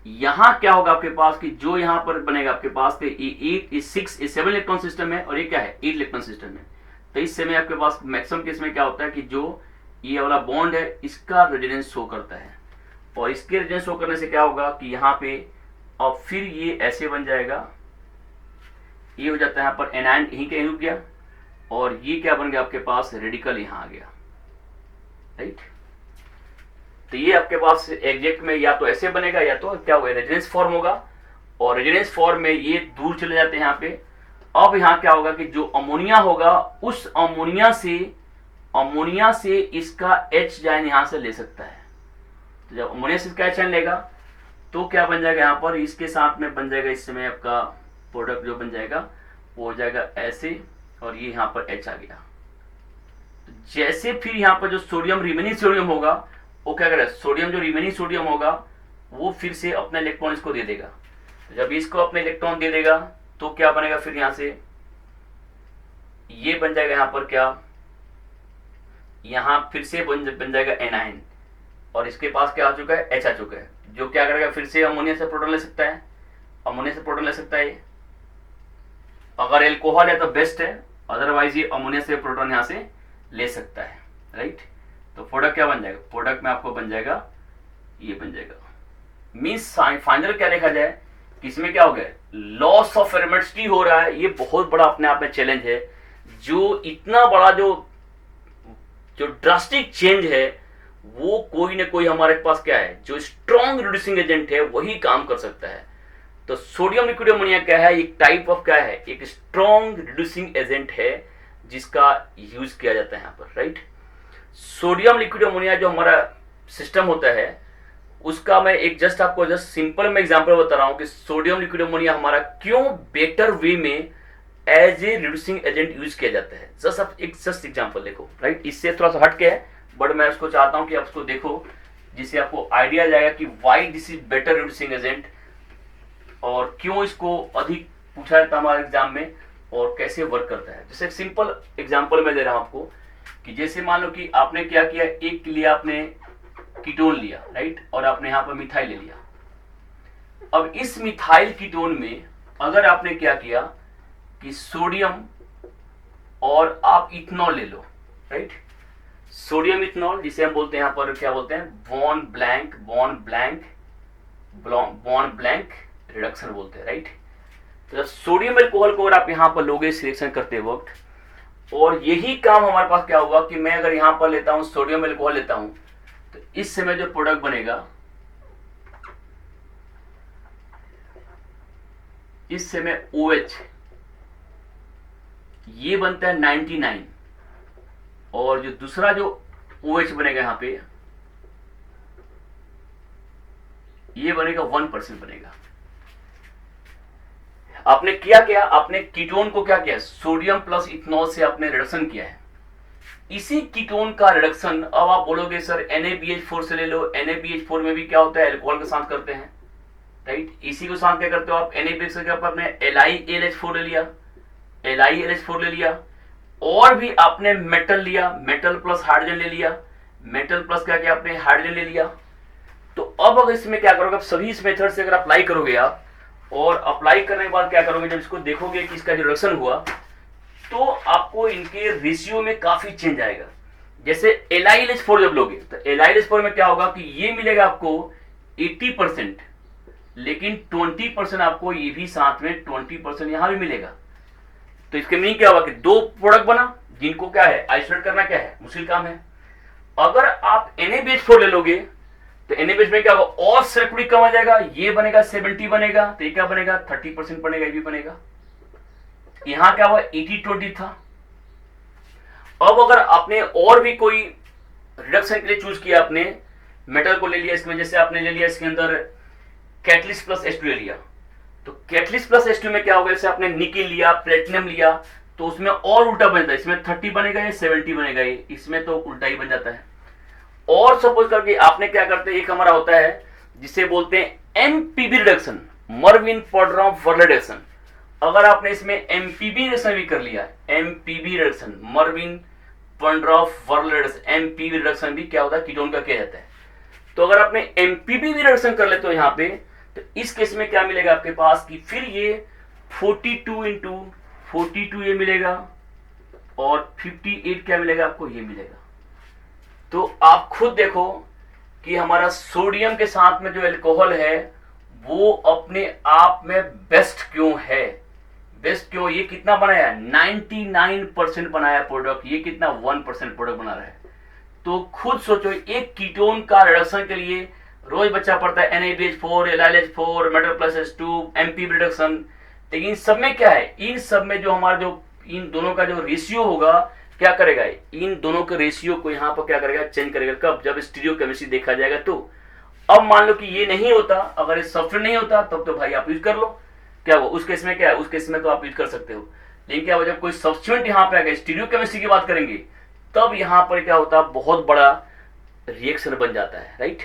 यहाँ क्या होगा आपके पास कि जो यहाँ पर बनेगा आपके पास ये 8, ये 6, ये 7 इलेक्ट्रॉन सिस्टम है और ये क्या है, 8 इलेक्ट्रॉन सिस्टम है। तो इस समय आपके पास मैक्सिमम केस में क्या होता है कि जो ये वाला बॉन्ड है इसका रेजोनेंस शो करता है, और इसके रेजोनेंस शो करने से क्या होगा कि यहाँ पे और फिर ये ऐसे बन जाएगा, ये हो जाता है यहाँ पर एनायन यहीं के रुक गया, और ये क्या बन गया आपके पास, रेडिकल यहाँ आ गया, राइट। तो ये आपके पास एग्जैक्ट में या तो ऐसे बनेगा या तो क्या होगा, रेजोनेंस फॉर्म होगा, और रेजोनेंस फॉर्म में ये दूर चले जाते हैं यहाँ पे। अब यहाँ क्या होगा कि जो अमोनिया होगा उस अमोनिया से इसका H जाइन यहाँ से ले सकता है। तो जब अमोनिया से इसका H जाइन लेगा तो क्या बन जाएगा यहाँ पर, इसके साथ में बन जाएगा इस समय आपका प्रोडक्ट जो बन जाएगा वो हो जाएगा ऐसे, और ये यहाँ पर H आ गया। तो जैसे फिर यहाँ पर जो सोडियम रिमेनिंग सोडियम होगा वो क्या करेगा, सोडियम जो रिमेनिंग सोडियम होगा वो फिर से अपना इलेक्ट्रॉन इसको दे देगा। तो जब इसको अपने इलेक्ट्रॉन दे देगा तो क्या बनेगा, फिर यहाँ से ये बन जाएगा यहाँ पर क्या, यहाँ फिर से बन जाएगा एनायन, और इसके पास क्या आ चुका है, H आ चुका है, जो क्या करेगा फिर से अमोनिया से प्रोटॉन ले सकता है, अमोनिया से प्रोटॉन ले सकता है। अगर एल्कोहल है तो बेस्ट है, अदरवाइज ये अमोनिया से प्रोटॉन यहाँ से ले सकता है, राइट। तो प्रोडक्ट क्या बन जाएगा, प्रोडक्ट में आपको बन जाएगा, ये बन जाएगा। मीन्स फाइनल क्या देखा जाए कि इसमें क्या हो गया, लॉस ऑफ एरोमेटिसिटी हो रहा है। ये बहुत बड़ा अपने आप में चैलेंज है, जो इतना बड़ा जो ड्रास्टिक चेंज है वो कोई ना कोई हमारे पास क्या है, जो स्ट्रॉन्ग रिड्यूसिंग एजेंट है वही काम कर सकता है। तो सोडियम लिक्विड अमोनिया क्या है, एक टाइप ऑफ क्या है, एक स्ट्रॉन्ग रिड्यूसिंग एजेंट है जिसका यूज किया जाता है यहाँ पर, राइट। सोडियम लिक्विड अमोनिया जो हमारा सिस्टम होता है उसका मैं एक जस्ट सिंपल में एग्जांपल बता रहा हूं कि सोडियम लिक्विड अमोनिया हमारा क्यों बेटर वे में as a reducing agent use किया जाता है। जस्ट एग्जांपल देखो, राइट। इससे थोड़ा सा हटके है बट मैं उसको चाहता हूं कि आप उसको देखो जिससे आपको आइडिया जाएगा कि why this is better reducing agent, और क्यों इसको अधिक पूछा जाता है हमारे एग्जाम में, और कैसे वर्क करता है। जैसे एक सिंपल एग्जांपल मैं दे रहा हूं आपको कि जैसे मान लो कि आपने क्या किया, एक के लिए आपने कीटोन लिया, राइट, और आपने यहाँ पर मिथाइल ले लिया। अब इस मिथाइल कीटोन में अगर आपने क्या किया कि सोडियम और आप इथेनॉल ले लो, राइट, सोडियम इथेनॉल जिसे हम बोलते हैं यहाँ पर क्या बोलते हैं, बॉन्ड ब्लैंक रिडक्शन बोलते हैं, राइट। तो जब सोडियम एल्कोहल को अगर आप यहाँ पर लोगे सिलेक्शन करते वक्त, और यही काम हमारे पास क्या हुआ कि मैं अगर यहां पर लेता हूं सोडियम एल्कोहल लेता हूं तो इस समय जो प्रोडक्ट बनेगा, इस समय OH ये बनता है 99, और जो दूसरा जो OH बनेगा यहां पे ये बनेगा 1% बनेगा। आपने किया क्या, आपने कीटोन को क्या किया, सोडियम प्लस इथेनॉल से आपने रिडक्शन किया है। इसी कीटोन का रिडक्शन अब आप बोलोगे सर NaBH4 से ले लो, NaBH4 में भी क्या होता है, अल्कोहल के साथ करते हैं, राइट। इसी के साथ क्या करते हो आप, NaBH से क्या आपने LiAlH4 ले लिया, LiAlH4 ले लिया, और भी आपने मेटल लिया, मेटल प्लस हाइड्रोजन ले लिया, मेटल प्लस क्या किया आपने, हाइड्रोजन ले लिया। तो अब अगर इसमें क्या करोगे, आप सभी इस मेथड से अगर अप्लाई करोगे आप, और अप्लाई करने के बाद क्या करोगे, जब इसको देखोगे कि इसका जो रिडक्शन हुआ तो आपको इनके रेशियो में काफी चेंज आएगा। जैसे LiLH4 जब लोगे तो LiLH4 में क्या होगा कि ये मिलेगा आपको 80%, लेकिन 20% आपको ये भी साथ में 20% यहां भी मिलेगा। तो इसके मीनिंग क्या होगा कि दो प्रोडक्ट बना जिनको क्या है आइसोलेट करना क्या है मुश्किल काम है। अगर आप NaBH4 ले लोगे तो NaBH में क्या होगा, और सेलेक्टिविटी कम आ जाएगा, ये बनेगा 70 बनेगा, तो ये क्या बनेगा 30% बनेगा, ये भी बनेगा। यहां क्या हुआ 80-20 था। अब अगर आपने और भी कोई रिडक्शन के लिए चूज किया, आपने मेटल को ले लिया इसमें, जैसे आपने ले लिया इसके अंदर कैटलिस्ट प्लस H2 ले लिया, तो कैटलिस्ट प्लस H2 में क्या होगा, जैसे आपने निकिल लिया, प्लेटिनम लिया, तो उसमें और उल्टा बनता है, इसमें 30 बनेगा या 70 बनेगा, ये इसमें तो उल्टा ही बन जाता है। और सपोज करके आपने क्या करते हैं, एक हमारा होता है जिसे बोलते हैं MPB reduction, Meerwein Ponndorf Verley reduction. अगर आपने इसमें MPB रिडक्शन भी कर लिया, MPB reduction, Meerwein Ponndorf Verley reduction, MPB reduction भी क्या होता है, कीटोन का किया जाता है। तो अगर आपने MPB भी रिडक्शन कर लेते हो यहाँ पे, तो इस केस में क्या मिलेगा आपके पास कि फिर ये 42 इंटू 42 ये मिलेगा, और 58 क्या मिलेगा आपको, ये मिलेगा। तो आप खुद देखो कि हमारा सोडियम के साथ में जो अल्कोहल है वो अपने आप में बेस्ट क्यों है, बेस्ट क्यों, ये कितना बनाया 99% बनाया प्रोडक्ट, ये कितना 1% प्रोडक्ट बना रहा है। तो खुद सोचो, एक कीटोन का रिडक्शन के लिए रोज बच्चा पड़ता है NaBH4, LiLH4, metal plus H2, MPB reduction, लेकिन इन सब में क्या है, इन सब में जो हमारा जो इन दोनों का जो रेशियो होगा क्या करेगा, इन दोनों के रेशियो को यहाँ पर क्या करेगा, चेंज करेगा। कब, जब स्टीरियोकेमिस्ट्री देखा जाएगा। तो अब मान लो कि ये नहीं होता, अगर ये सॉफ्टवेयर नहीं होता तब तो भाई आप यूज कर लो, क्या हुआ उस केस में, क्या है उस केस में तो आप यूज कर सकते हो। लेकिन क्या हुआ, जब कोई सब्स्टिट्यूएंट यहाँ पे आ गया, स्टीरियोकेमिस्ट्री की बात करेंगे, तब यहाँ पर क्या होता है, बहुत बड़ा रिएक्शन बन जाता है, राइट।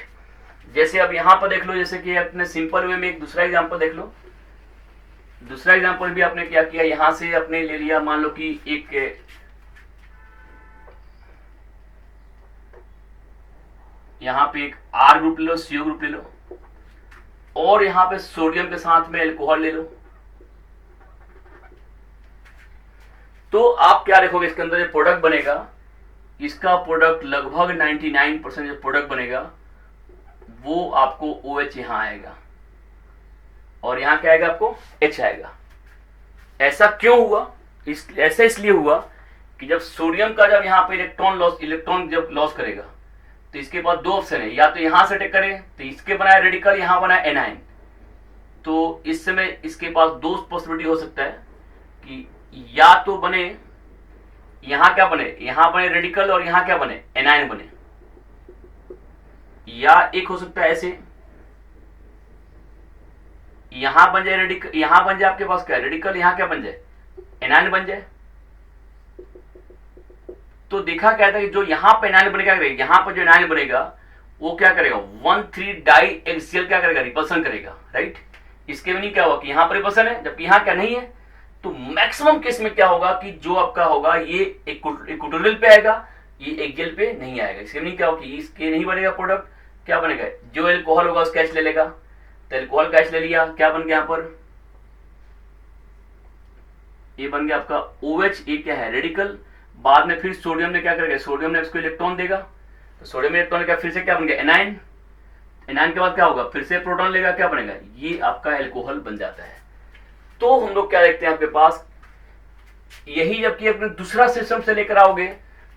जैसे अब यहाँ पर देख लो, जैसे कि अपने सिंपल वे में एक दूसरा एग्जाम्पल देख लो। दूसरा एग्जाम्पल भी आपने क्या किया, यहां से आपने ले लिया, मान लो कि एक यहां पे एक R ग्रुप ले लो, CO ग्रुप ले लो, और यहां पे सोडियम के साथ में अल्कोहल ले लो। तो आप क्या देखोगे, इसके अंदर जो प्रोडक्ट बनेगा, इसका प्रोडक्ट लगभग 99% जो प्रोडक्ट बनेगा वो आपको OH यहां आएगा, और यहां क्या आएगा आपको H आएगा। ऐसा क्यों हुआ, ऐसा इसलिए हुआ कि जब सोडियम का जब यहां पे इलेक्ट्रॉन जब लॉस करेगा, तो इसके बाद दो ऑप्शन है, या तो यहां से अटैक करे तो इसके बनाए रेडिकल, यहां बनाए एनायन। तो इस समय इसके पास दो पॉसिबिलिटी हो सकता है कि या तो बने, यहां क्या बने, यहां बने रेडिकल, और यहां क्या बने एनायन बने, या एक हो सकता है ऐसे, यहां बन जाए रेडिकल, यहां बन जाए आपके पास क्या रेडिकल, यहां क्या बन जाए एनायन बन जाए। तो देखा क्या था कि जो यहां पे एनायन बनेगा, यहां पर जो एनायन बनेगा वो क्या करेगा 1,3 डाई एक्सियल क्या करेगा, रिपल्सन करेगा, राइट। इसके मीनिंग क्या हुआ कि यहां पर रिपल्सन है, जबकि यहां क्या नहीं है। तो मैक्सिमम केस में क्या होगा कि जो आपका होगा ये इक्वेटोरियल पे आएगा, ये एक्सियल पे नहीं आएगा। इसके मीनिंग क्या होगा कि इसके नहीं बनेगा प्रोडक्ट, क्या बनेगा, जो एल्कोहल होगा उसका H ले लेगा, तो एल्कोहल का H ले लिया, क्या बन गया यहां पर, ये बन गया आपका OH, ये क्या है रेडिकल। बाद में फिर सोडियम ने क्या करेगा, सोडियम ने इसको इलेक्ट्रॉन देगा, तो सोडियम में इलेक्ट्रॉन क्या, फिर से क्या बन गया एनायन, एनायन के बाद क्या होगा, फिर से प्रोटॉन लेगा, क्या बनेगा, ये आपका एल्कोहल बन जाता है। तो हम लोग क्या देखते हैं आपके पास यही जबकि अपने दूसरा सिस्टम से लेकर आओगे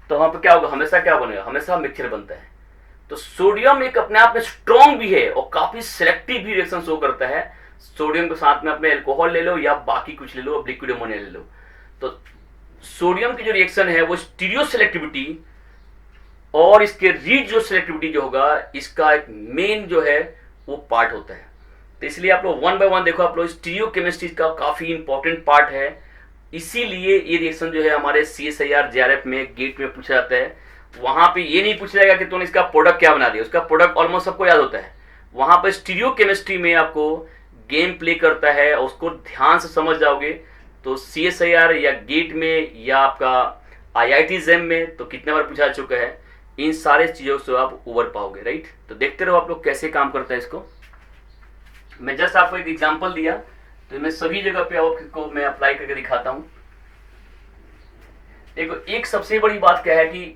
तो वहां पर क्या होगा, हमेशा क्या बनेगा, हमेशा मिक्सचर बनता है। तो सोडियम एक अपने आप में स्ट्रॉन्ग भी है और काफी सिलेक्टिव भी रिएक्शन शो करता है। सोडियम के साथ में अपने अल्कोहल ले लो या बाकी कुछ ले लो, अब लिक्विड अमोनिया ले लो, तो सोडियम की जो रिएक्शन है वो स्टीरियो सिलेक्टिविटी और इसके रीजियो सिलेक्टिविटी जो होगा, इसका एक मेन जो है वो पार्ट होता है। तो इसलिए आप लोग वन बाय वन देखो, आप लोग स्टीरियो केमिस्ट्री का काफी इंपॉर्टेंट पार्ट है। इसीलिए ये रिएक्शन जो है हमारे CSIR JRF में गेट में पूछा जाता है। वहां पे ये नहीं पूछा जाएगा कि तुमने इसका प्रोडक्ट क्या बना दिया, उसका प्रोडक्ट ऑलमोस्ट सबको याद होता है। वहां पर स्टीरियो केमिस्ट्री में आपको गेम प्ले करता है और उसको ध्यान से समझ जाओगे तो CSIR या गेट में या आपका IIT JAM में तो कितने बार पूछा चुका है, इन सारे चीजों से आप उबर पाओगे, राइट। तो देखते रहो आप लोग कैसे काम करता है इसको। मैं जस्ट आपको एक एग्जांपल दिया, तो मैं सभी जगह पे आपको मैं अप्लाई करके दिखाता हूं। देखो एक सबसे बड़ी बात क्या है कि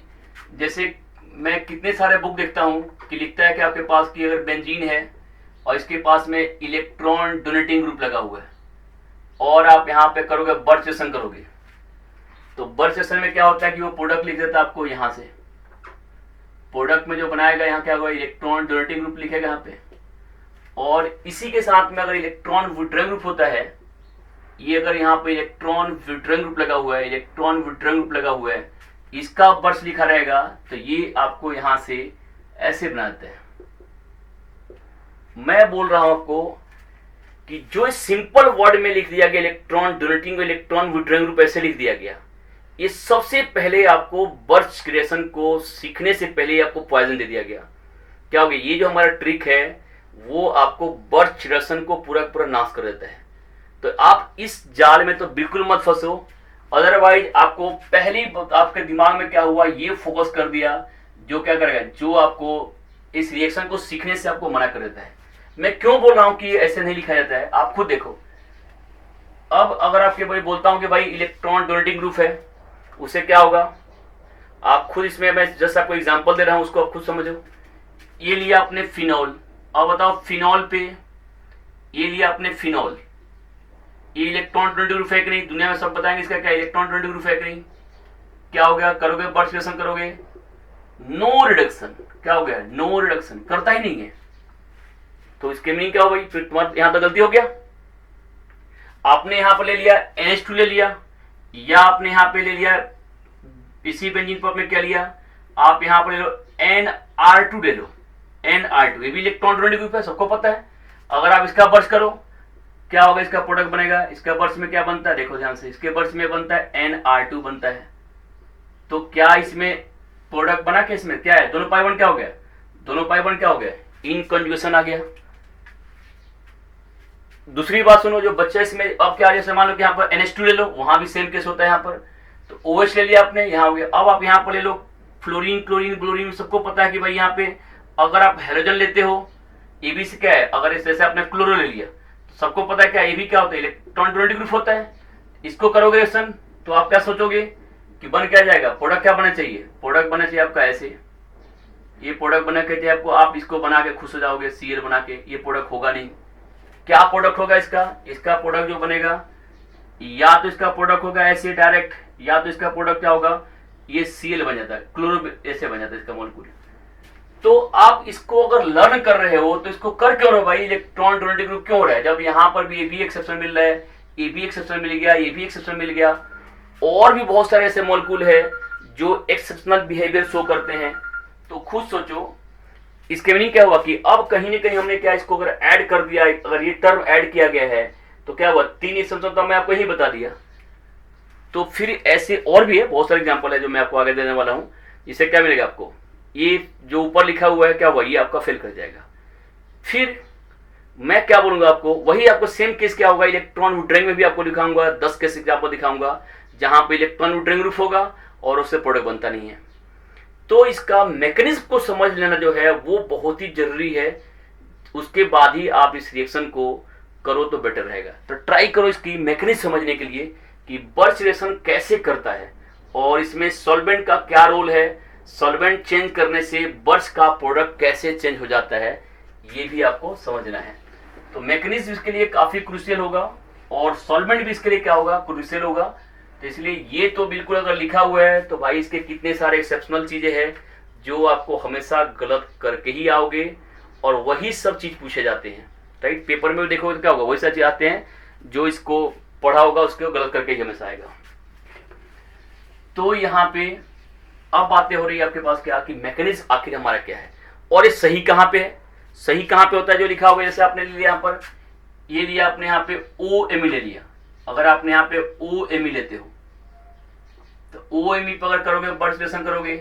जैसे मैं कितने सारे बुक देखता हूं कि लिखता है कि आपके पास की अगर बेंजीन है और इसके पास में इलेक्ट्रॉन डोनेटिंग ग्रुप लगा हुआ है और आप यहाँ पे करोगे बर्च रिएक्शन करोगे, तो बर्च रिएक्शन में क्या होता है कि वो प्रोडक्ट लिख देता है आपको यहाँ से, प्रोडक्ट में जो बनाएगा यहाँ क्या होगा, इलेक्ट्रॉन डोनेटिंग ग्रुप लिखेगा यहाँ पे। और इसी के साथ में अगर इलेक्ट्रॉन विड्रॉइंग ग्रुप होता है, ये अगर यहाँ पे इलेक्ट्रॉन विड्रॉइंग ग्रुप लगा हुआ है, इलेक्ट्रॉन विड्रॉइंग ग्रुप लगा हुआ है, इसका बर्च लिखा रहेगा, तो ये आपको यहां से ऐसे बनाते हैं। मैं बोल रहा हूं आपको कि जो सिंपल वर्ड में लिख दिया गया electron donating electron withdrawing group ऐसे लिख दिया गया, ये सबसे पहले आपको बर्च क्रिएशन को सीखने से पहले आपको पॉइजन दे दिया गया। क्या हो गया, ये जो हमारा ट्रिक है वो आपको बर्च क्रिएशन को पूरा पूरा नाश कर देता है। तो आप इस जाल में तो बिल्कुल मत फंसो, अदरवाइज आपको पहले आपके दिमाग में क्या हुआ ये फोकस कर दिया, जो क्या करेगा, जो आपको इस रिएक्शन को सीखने से आपको मना कर देता है। मैं क्यों बोल रहा हूं कि ऐसे नहीं लिखा जाता है, आप खुद देखो। अब अगर आपके भाई बोलता हूं कि भाई इलेक्ट्रॉन डोनेटिंग ग्रुप है, उसे क्या होगा, आप खुद इसमें मैं जस्ट आपको एग्जांपल दे रहा हूं, उसको आप खुद समझो। ये लिया आपने फिनॉल, अब बताओ फिनॉल पे ये लिया आपने फिनॉल, ये इलेक्ट्रॉन डोनेटिंग ग्रुप है कि नहीं, दुनिया में सब बताएंगे इसका क्या इलेक्ट्रॉन डोनेटिंग ग्रुप है कि नहीं। क्या हो गया, करोगे बर्च रिएक्शन करोगे, नो रिडक्शन, क्या हो गया, नो रिडक्शन, करता ही नहीं है। तो इसके मीनिंग क्या हो भाई, फिर तुम्हारा यहां तो गलती हो गया। आपने यहां पर ले लिया NH2 ले लिया, या आपने यहां पे ले लिया इसी बेंजीन पर आपने क्या लिया, आप यहां पर ले लो NR2 ले लो, NR2 ये भी इलेक्ट्रॉन डोनेटिंग ग्रुप है, सबको पता है। अगर आप इसका बर्च करो क्या होगा, इसका प्रोडक्ट बनेगा, इसका बर्च में क्या बनता है, देखो ध्यान से, इसके बर्च में बनता है NR2 बनता है। तो क्या इसमें प्रोडक्ट बना के इसमें क्या है, दोनों पाई बॉन्ड क्या हो गया, दोनों पाई बॉन्ड क्या हो गया, इन कंजुगेशन आ गया। दूसरी बात सुनो, जो बच्चा इसमें अब क्या, जैसे मान लो कि यहाँ पर NH2 ले लो, वहां भी सेम केस होता है, यहाँ पर तो OH ले लिया आपने, यहाँ हो गया। अब आप यहाँ पर ले लो फ्लोरीन क्लोरीन ब्लोरीन, सबको पता है कि भाई यहाँ पे अगर आप हेलोजन लेते हो, ये भी से क्या है, अगर जैसे आपने क्लोरो ले लिया, तो सबको पता है क्या, ये भी क्या होता है, इलेक्ट्रॉन डोनेटिंग ग्रुप होता है। इसको करोगे रिएक्शन तो आप क्या सोचोगे कि बन क्या जाएगा, प्रोडक्ट क्या बनना चाहिए, प्रोडक्ट बनना चाहिए आपका ऐसे, ये प्रोडक्ट बना के आपको, आप इसको बना के खुश हो जाओगे Cl बना के, ये प्रोडक्ट होगा नहीं। क्या प्रोडक्ट होगा इसका, इसका प्रोडक्ट जो बनेगा, या तो इसका प्रोडक्ट होगा ऐसे डायरेक्ट, या तो इसका प्रोडक्ट क्या होगा, ये Cl बन जाता है, क्लोरो ऐसे बन जाता है इसका मॉलिक्यूल। तो आप इसको अगर लर्न कर रहे हो तो इसको कर क्यों रहे हो भाई, इलेक्ट्रॉन डोनेटिंग ग्रुप क्यों हो रहा है, जब यहाँ पर भी ये भी एक्सेप्शन मिल रहा है, ये भी एक्सेप्शन मिल गया, ये भी एक्सेप्शन मिल गया, और भी बहुत सारे ऐसे मॉलिक्यूल है जो एक्सेप्शनल बिहेवियर शो करते हैं। तो खुद सोचो इसके मीनिंग क्या हुआ कि अब कहीं ना कहीं हमने क्या, इसको अगर ऐड कर दिया, अगर ये टर्म ऐड किया गया है तो क्या हुआ, 3 एक्सेप्शन तो मैं आपको यही बता दिया। तो फिर ऐसे और भी है, बहुत सारे एग्जाम्पल है जो मैं आपको आगे देने वाला हूं, जिससे क्या मिलेगा आपको, ये जो ऊपर लिखा हुआ है क्या हुआ, ये आपका फेल कर जाएगा। फिर मैं क्या बोलूंगा आपको, वही आपको सेम केस क्या होगा, इलेक्ट्रॉन विड्रॉइंग में भी आपको दिखाऊंगा, 10 केस एग्जाम्पल दिखाऊंगा जहां पे इलेक्ट्रॉन विड्रॉइंग ग्रुप होगा और उससे प्रोडक्ट बनता नहीं है। तो इसका मैकेनिज्म को समझ लेना जो है वो बहुत ही जरूरी है, उसके बाद ही आप इस रिएक्शन को करो तो बेटर रहेगा। तो ट्राई करो इसकी मैकेनिज्म समझने के लिए कि बर्च रिएक्शन कैसे करता है और इसमें सॉल्वेंट का क्या रोल है, सॉल्वेंट चेंज करने से बर्च का प्रोडक्ट कैसे चेंज हो जाता है, ये भी आपको समझना है। तो मैकेनिज्म इसके लिए काफी क्रूशियल होगा और सॉल्वेंट भी इसके लिए क्या होगा, क्रूशियल होगा। तो इसलिए ये तो बिल्कुल अगर लिखा हुआ है तो भाई इसके कितने सारे एक्सेप्शनल चीज़ें हैं जो आपको हमेशा गलत करके ही आओगे, और वही सब चीज़ पूछे जाते हैं, राइट। पेपर में देखो तो क्या होगा, वही सब चीज़ आते हैं जो इसको पढ़ा होगा उसको गलत करके ही हमेशा आएगा। तो यहाँ पे अब बातें हो रही है आपके पास क्या कि मैकेनिज्म आखिर हमारा क्या है, और ये सही कहाँ पे है, सही कहाँ पे होता है जो लिखा होगा। जैसे आपने लिया यहाँ पर, ये लिया आपने यहाँ पे OMe ले लिया। अगर आपने यहाँ पे OMe लेते हो तो OMe पर अगर करोगे, बर्स्ट रिएक्शन करोगे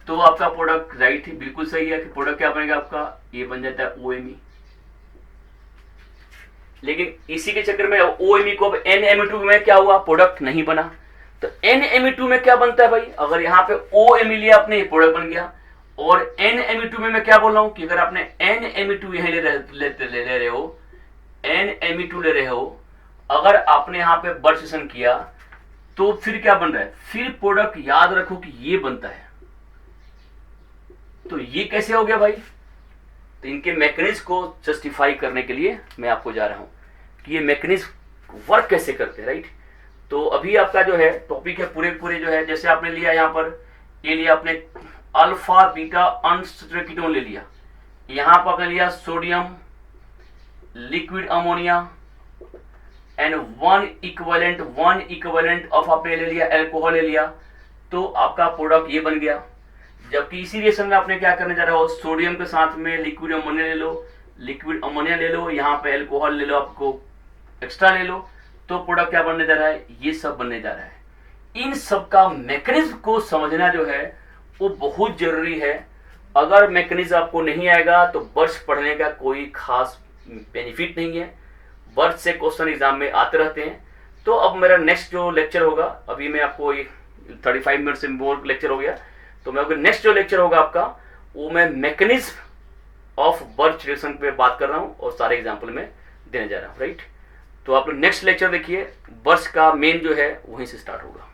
तो आपका प्रोडक्ट राइट ही बिल्कुल सही है कि प्रोडक्ट क्या बनेगा आपका, ये बन जाता है OMe। लेकिन इसी के चक्कर में OMe को अब NMe2 में क्या हुआ, प्रोडक्ट नहीं बना। तो NMe2 में क्या बनता है भाई, अगर यहाँ पे OMe लिया आपने, ये प्रोडक्ट बन गया। और NMe2 में मैं क्या बोल रहा हूं कि अगर आपने NMe2 यहीं ले रहे हो, NMe2 ले रहे हो, अगर आपने यहाँ पे बर्सिशन किया तो फिर क्या बन रहा है, फिर प्रोडक्ट याद रखो कि ये बनता है। तो ये कैसे हो गया भाई, तो इनके मैकेनिज्म को जस्टिफाई करने के लिए मैं आपको जा रहा हूं कि ये मैकेनिज्म वर्क कैसे करते हैं, राइट। तो अभी आपका जो है टॉपिक है पूरे जो है, जैसे आपने लिया यहाँ पर, ये लिया आपने अल्फा बीटा अनस्टेबल कीटोन ले लिया, यहाँ पर आपने लिया sodium, liquid ammonia and one equivalent of आपने ले लिया अल्कोहल ले लिया, तो आपका प्रोडक्ट ये बन गया। जबकि इसी रिएक्शन में आपने क्या करने जा रहे हो, सोडियम के साथ में लिक्विड अमोनिया ले लो, यहाँ पे अल्कोहल ले लो, आपको एक्स्ट्रा ले लो, तो प्रोडक्ट क्या बनने जा रहा है, ये सब बनने जा रहा है। इन सब का मैकेनिज्म को समझना जो है वो बहुत जरूरी है। अगर मैकेनिज्म आपको नहीं आएगा तो वर्ष पढ़ने का कोई खास बेनिफिट नहीं है। वर्ष से क्वेश्चन एग्जाम में आते रहते हैं। तो अब मेरा नेक्स्ट जो लेक्चर होगा, अभी मैं आपको 35 मिनट से मोर लेक्चर हो गया, तो मैं नेक्स्ट जो लेक्चर होगा आपका, वो मैं मैकेनिज्म ऑफ बर्च रिएक्शन पे बात कर रहा हूँ और सारे एग्जाम्पल में देने जा रहा हूँ, राइट। तो आप लोग नेक्स्ट लेक्चर देखिए, बर्च का मेन जो है वहीं से स्टार्ट होगा।